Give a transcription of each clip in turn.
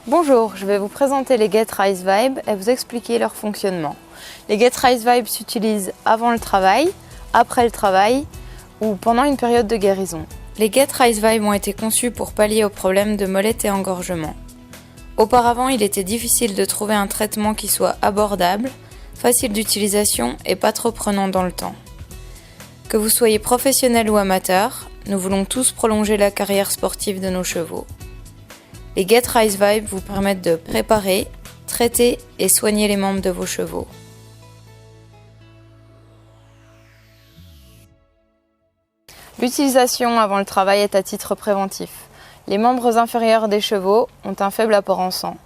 Bonjour, je vais vous présenter les GetRiseVibe et vous expliquer leur fonctionnement. Les GetRiseVibe s'utilisent avant le travail, après le travail ou pendant une période de guérison. Les GetRiseVibe ont été conçus pour pallier aux problèmes de mollette et engorgement. Auparavant, il était difficile de trouver un traitement qui soit abordable, facile d'utilisation et pas trop prenant dans le temps. Que vous soyez professionnel ou amateur, nous voulons tous prolonger la carrière sportive de nos chevaux. Les GetRiseVibe vous permettent de préparer, traiter et soigner les membres de vos chevaux. L'utilisation avant le travail est à titre préventif. Les membres inférieurs des chevaux ont un faible apport en sang,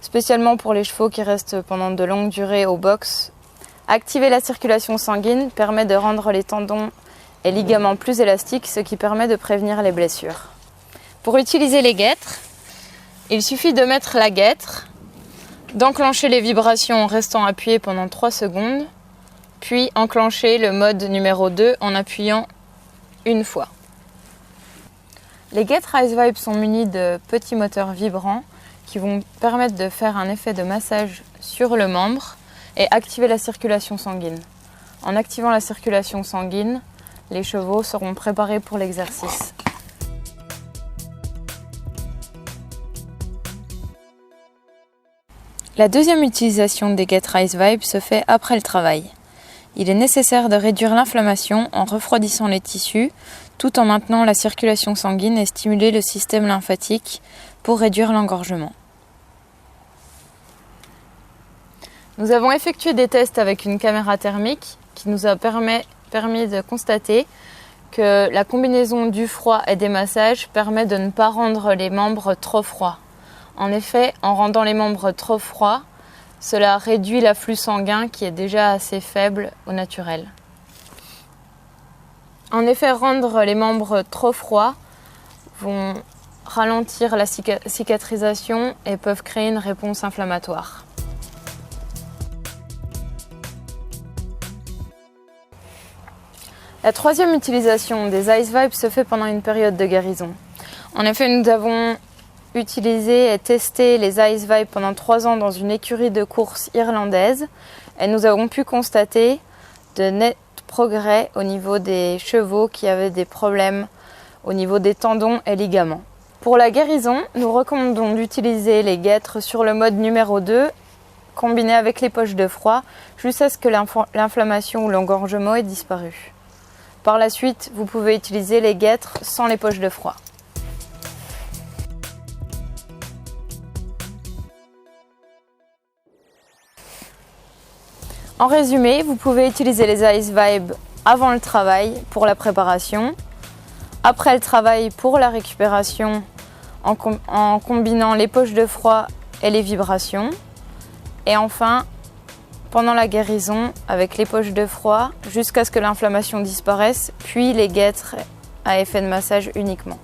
spécialement pour les chevaux qui restent pendant de longues durées au box. Activer la circulation sanguine permet de rendre les tendons et ligaments plus élastiques, ce qui permet de prévenir les blessures. Pour utiliser les guêtres, il suffit de mettre la guêtre, d'enclencher les vibrations en restant appuyé pendant 3 secondes, puis enclencher le mode numéro 2 en appuyant une fois. Les GetRiseVibe sont munis de petits moteurs vibrants qui vont permettre de faire un effet de massage sur le membre et activer la circulation sanguine. En activant la circulation sanguine, les chevaux seront préparés pour l'exercice. La deuxième utilisation des GetRiseVibe se fait après le travail. Il est nécessaire de réduire l'inflammation en refroidissant les tissus, tout en maintenant la circulation sanguine et stimuler le système lymphatique pour réduire l'engorgement. Nous avons effectué des tests avec une caméra thermique qui nous a permis de constater que la combinaison du froid et des massages permet de ne pas rendre les membres trop froids. En effet, en rendant les membres trop froids, cela réduit l'afflux sanguin qui est déjà assez faible au naturel. En effet, rendre les membres trop froids vont ralentir la cicatrisation et peuvent créer une réponse inflammatoire. La troisième utilisation des IceVibe se fait pendant une période de guérison. En effet, nous avons utilisé et testé les IceVibe pendant 3 ans dans une écurie de course irlandaise et nous avons pu constater de nets progrès au niveau des chevaux qui avaient des problèmes au niveau des tendons et ligaments. Pour la guérison, nous recommandons d'utiliser les guêtres sur le mode numéro 2 combiné avec les poches de froid jusqu'à ce que l'inflammation ou l'engorgement ait disparu. Par la suite, vous pouvez utiliser les guêtres sans les poches de froid. En résumé, vous pouvez utiliser les IceVibe avant le travail pour la préparation, après le travail pour la récupération en combinant les poches de froid et les vibrations, et enfin pendant la guérison avec les poches de froid jusqu'à ce que l'inflammation disparaisse, puis les guêtres à effet de massage uniquement.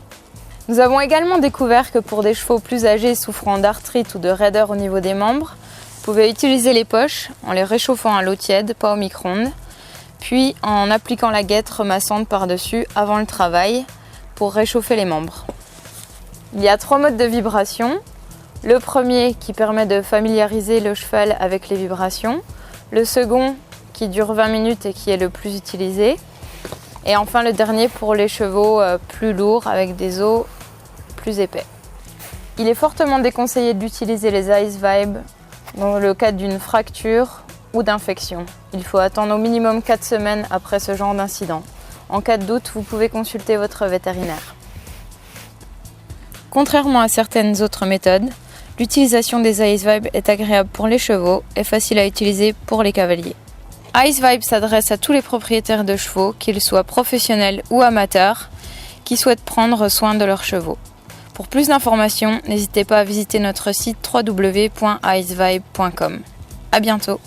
Nous avons également découvert que pour des chevaux plus âgés souffrant d'arthrite ou de raideur au niveau des membres, vous pouvez utiliser les poches en les réchauffant à l'eau tiède, pas au micro-ondes, puis en appliquant la guêtre remassante par-dessus avant le travail pour réchauffer les membres. Il y a 3 modes de vibration. Le premier qui permet de familiariser le cheval avec les vibrations, le second qui dure 20 minutes et qui est le plus utilisé, et enfin le dernier pour les chevaux plus lourds avec des os plus épais. Il est fortement déconseillé d'utiliser les IceVibe dans le cas d'une fracture ou d'infection. Il faut attendre au minimum 4 semaines après ce genre d'incident. En cas de doute, vous pouvez consulter votre vétérinaire. Contrairement à certaines autres méthodes, l'utilisation des IceVibe est agréable pour les chevaux et facile à utiliser pour les cavaliers. IceVibe s'adresse à tous les propriétaires de chevaux, qu'ils soient professionnels ou amateurs, qui souhaitent prendre soin de leurs chevaux. Pour plus d'informations, n'hésitez pas à visiter notre site www.icevibe.com. À bientôt.